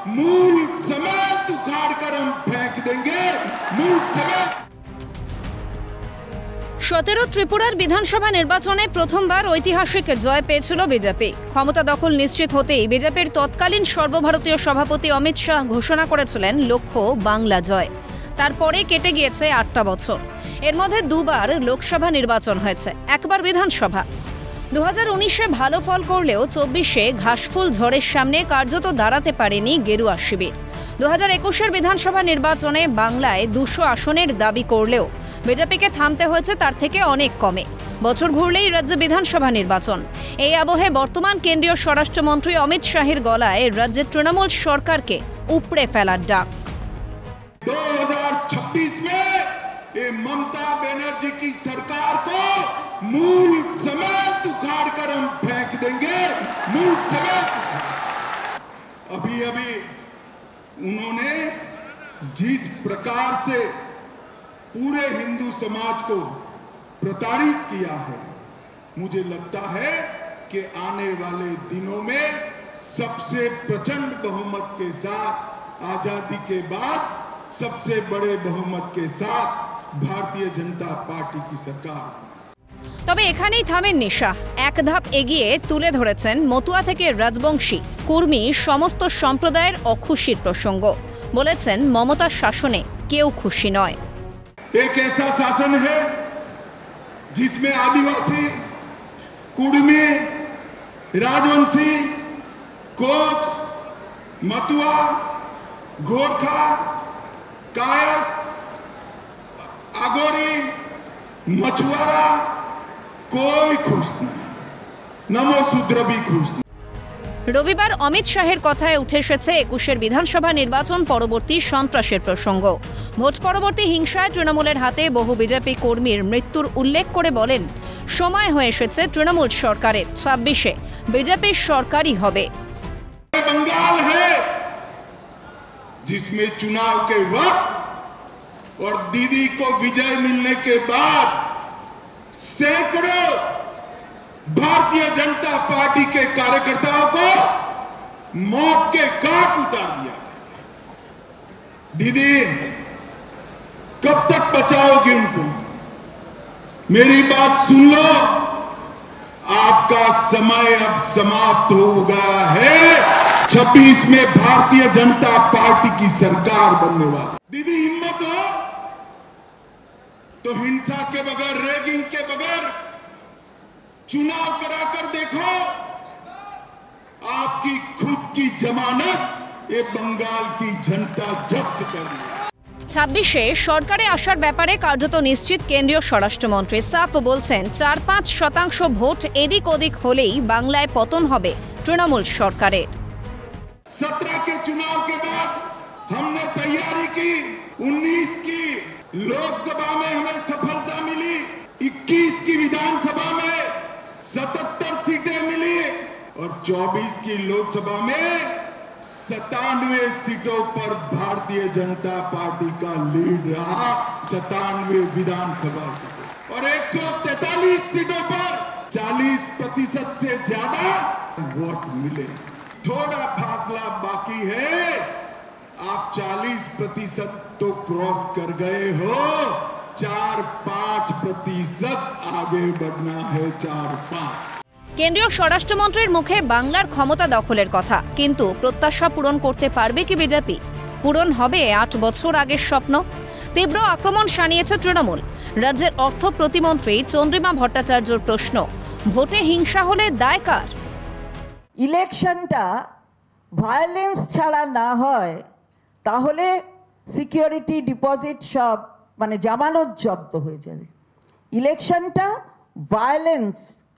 मूल समेत उखाड़ कर हम फेंक देंगे, मूल समेत। 17 ত্রিপুরার বিধানসভা নির্বাচনে প্রথমবার ঐতিহাসিক জয় পেয়েছিল বিজেপি। ক্ষমতা দখল নিশ্চিত হতেই বিজেপির তৎকালীন সর্বভারতীয় সভাপতি অমিত শাহ ঘোষণা করেছিলেন লক্ষ্য বাংলা জয়। তারপরে কেটে গিয়েছে 8টা বছর। এর মধ্যে দুবার লোকসভা নির্বাচন হয়েছে, একবার বিধানসভা। 2019-এ ভালো ফল করলেও 24-এ ঘাসফুল ঝড়ের সামনে কার্যত দাঁড়াতে পারেনি গেরুয়া শিবির। 2021-এর বিধানসভা নির্বাচনে বাংলায় 200 আসনের দাবি করলেও বিজেপিকে থামতে হয়েছে তার থেকে অনেক কমে। বছর ঘুরলেই রাজ্যে বিধানসভা নির্বাচন। এই আবহে বর্তমান কেন্দ্রীয় স্বরাষ্ট্রমন্ত্রী অমিত শাহের গলায় রাজ্যের তৃণমূল সরকারকে উপড়ে ফেলার ডাক। 2026 में ये ममता बनर्जी की सरकार को मूल समेत उखाड़ कर हम फेंक देंगे, मूल समेत। अभी उन्होंने जिस प्रकार से पूरे हिंदू समाज को प्रताड़ित किया है, मुझे लगता है कि आने वाले दिनों में सबसे प्रचंड बहुमत के साथ, आजादी के बाद सबसे बड़े बहुमत के साथ भारतीय जनता पार्टी की सरकार। তবে এখানেই থামেননি শাহ। এক ধাপ এগিয়ে তুলে ধরেছেন মতুয়া থেকে রাজবংশী, কুর্মী সমস্ত সম্প্রদায়ের অখুশির প্রসঙ্গ। বলেছেন মমতার শাসনে কেউ খুশি নয়। एक ऐसा शासन है जिसमें आदिवासी, कुर्मी, राजवंशी, कोच, मतुआ, गोरखा, कायस्थ, आगोरी, मछुआरा कोई खुश नहीं, नमो शूद्र भी खुश नहीं। রবিবার অমিত শাহের কথায় উঠে এসেছে 21-এর বিধানসভা নির্বাচন পরবর্তী সন্ত্রাসের প্রসঙ্গ। ভোট পরবর্তী হিংসায় তৃণমূলের হাতে বহু বিজেপি কর্মীর মৃত্যুর উল্লেখ করে বলেন, সময় হয়ে এসেছে তৃণমূল সরকারের, 26-এ বিজেপির সরকারই হবে। बंगाल है जिसमें चुनाव के वक्त और दीदी को विजय मिलने के बाद सैकड़ों भारतीय जनता पार्टी के कार्यकर्ताओं को मौत के घाट उतार दिया। दीदी कब तक बचाओगी उनको? मेरी बात सुन लो, आपका समय अब समाप्त हो गया है। 26 में भारतीय जनता पार्टी की सरकार बनने वाली। दीदी हिम्मत हो तो हिंसा के बगैर, रैगिंग के बगैर चुनाव कराकर देखो, आपकी खुद की जमानत ये बंगाल की जनता जब्त कर ली। 26-এ সরকারে আসার ব্যাপারে কার্যত নিশ্চিত কেন্দ্রীয় স্বরাষ্ট্রমন্ত্রী। সাফ বলছেন 4-5% ভোট এদিক ওদিক হলেই বাংলায় পতন হবে তৃণমূল সরকারের। 17 के चुनाव के बाद हमने तैयारी की, 19 की लोकसभा में हमें सफलता मिली, 21 की विधानसभा में 77 सीटें मिली और 24 की लोकसभा में 97 सीटों पर भारतीय जनता पार्टी का लीड रहा, 97 विधानसभा सीटों और 143 सीटों पर 40% से ज्यादा वोट मिले। थोड़ा फासला बाकी है, आप 40% तो क्रॉस कर गए हो, 4-5% आगे बढ़ना है, 4-5। কেন্দ্রীয় স্বরাষ্ট্রমন্ত্রীর মুখে বাংলার ক্ষমতা দখলের কথা, কিন্তু প্রত্যাশা পূরণ করতে পারবে কি বিজেপি? পূরণ হবে 8 বছর আগের স্বপ্ন? তীব্র আক্রমণ শানিয়েছে তৃণমূল। রাজ্যের অর্থ প্রতিমন্ত্রী চন্দ্রিমা ভট্টাচার্যর প্রশ্ন, ভোটে হিংসা হলে দায় কার? ইলেকশনটা ভায়োলেন্স ছাড়া না হয় তাহলে সিকিউরিটি ডিপোজিট সব জামানত জব্দ হয়ে যাবে। ইলেকশনটা ভায়োলেন্স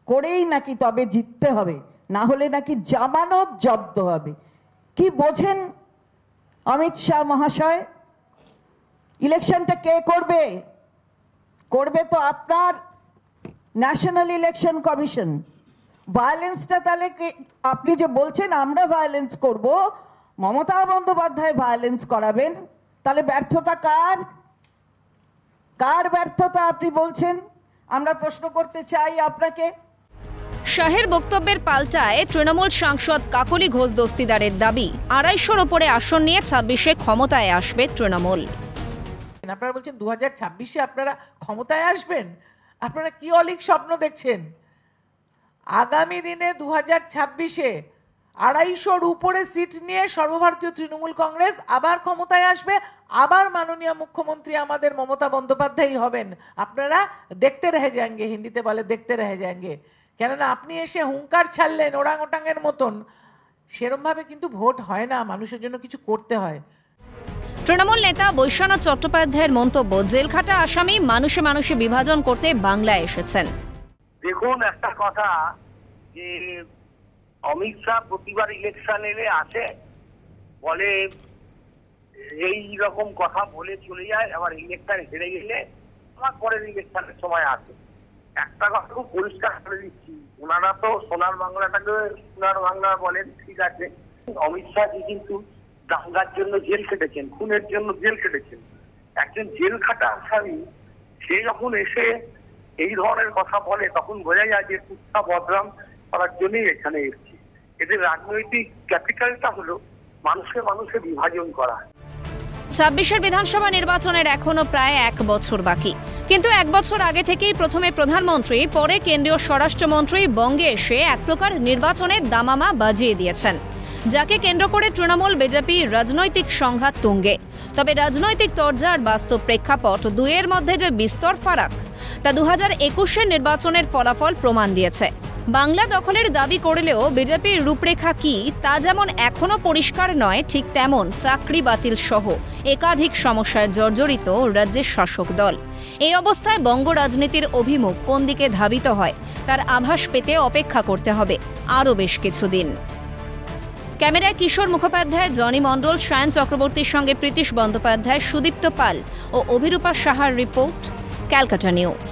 করেই নাকি তবে জিততে হবে, না হলে নাকি জামানত জব্দ হবে। কি বোঝেন অমিত শাহ মহাশয়? ইলেকশনটা কে করবে? করবে তো আপনার ন্যাশনাল ইলেকশন কমিশন। ভায়োলেন্সটা তাহলে আপনি যে বলছেন আমরা ভায়োলেন্স করব, মমতা বন্দ্যোপাধ্যায় ভায়োলেন্স করাবেন, তাহলে ব্যর্থতা কার? কার ব্যর্থতা আপনি বলছেন? আমরা প্রশ্ন করতে চাই আপনাকে। শাহের বক্তব্যের পাল্টায় তৃণমূল সাংসদ কাকলি ঘোষ দস্তিদারের দাবি 250-র ওপরে আসন নিয়ে 26-এ ক্ষমতায় আসবে তৃণমূল। আপনারা বলছেন 2026-এ আপনারা ক্ষমতায় আসবেন, আপনারা কি অলীক স্বপ্ন দেখছেন? আগামী দিনে 2026-এ 250-র উপরে সিট নিয়ে সর্বভারতীয় তৃণমূল কংগ্রেস আবার ক্ষমতায় আসবে, আবার মাননীয় মুখ্যমন্ত্রী আমাদের মমতা বন্দ্যোপাধ্যায় হবেন। আপনারা দেখতে রহে যাएंगे, হিন্দিতে বলে দেখতে রহে যাएंगे। কেননা আপনি এসে হুঙ্কার ছাড়লেন ওরাং ওটাঙের মতন, সেরমভাবে কিন্তু ভোট হয় না, মানুষের জন্য কিছু করতে হয়। তৃণমূল নেতা বৈশ্বনাথ চট্টোপাধ্যায়ের মন্তব্য, জেলখাটা আসামি মানুষে মানুষে বিভাজন করতে বাংলায় এসেছেন। দেখুন, একটা কথা যে অমিত শাহ প্রতিবার ইলেকশন এলে আসে, বলে এই রকম কথা বলে চলে যায়, আবার ইলেকশন হেরে গেলে আমার পরের ইলেকশনের সময় আসে। একটা কথা খুব পরিষ্কার করে দিচ্ছি, ওনারা তো সোনার বাংলাটাকে সোনার বাংলা বলেন, ঠিক আছে। অমিত শাহজি কিন্তু দাঙ্গার জন্য জেল কেটেছেন, খুনের জন্য জেল কেটেছেন। একজন জেল খাটা আসামি সে যখন এসে এই ধরনের কথা বলে, তখন বোঝা যায় যে কুৎসা বদনাম করার জন্যই এখানে এসছে। এদের রাজনৈতিক ক্যাপিটালটা হলো মানুষকে মানুষে বিভাজন করা। 26-এর বিধানসভা নির্বাচনের এখনো প্রায় 1 বছর বাকি, কিন্তু 1 বছর আগে থেকেই প্রথমে প্রধানমন্ত্রী, পরে কেন্দ্রীয় স্বরাষ্ট্রমন্ত্রী বঙ্গে এসে এক প্রকার নির্বাচনের দামামা বাজিয়ে দিয়েছেন, যাকে কেন্দ্র করে তৃণমূল বিজেপি রাজনৈতিক সংঘাত তুঙ্গে। তবে রাজনৈতিক তরজা আর বাস্তব প্রেক্ষাপট দুয়ের মধ্যে যে বিস্তর ফারাক, তা 2021-এর নির্বাচনের ফলাফল প্রমাণ দিয়েছে। বাংলা দখলের দাবি করলেও বিজেপির রূপরেখা কি তা যেমন এখনো পরিষ্কার নয়, ঠিক তেমন চাকরি বাতিল সহ একাধিক সমস্যায় জর্জরিত রাজ্যের শাসক দল। এই অবস্থায় বঙ্গ রাজনীতির অভিমুখ কোন দিকে ধাবিত হয় তার আভাস পেতে অপেক্ষা করতে হবে আরও বেশ কিছুদিন। ক্যামেরায় কিশোর মুখোপাধ্যায়, জনি মণ্ডল, সায়ন চক্রবর্তীর সঙ্গে প্রীতিশ বন্দ্যোপাধ্যায়, সুদীপ্ত পাল ও অভিরূপা সাহার রিপোর্ট, ক্যালকাটা নিউজ।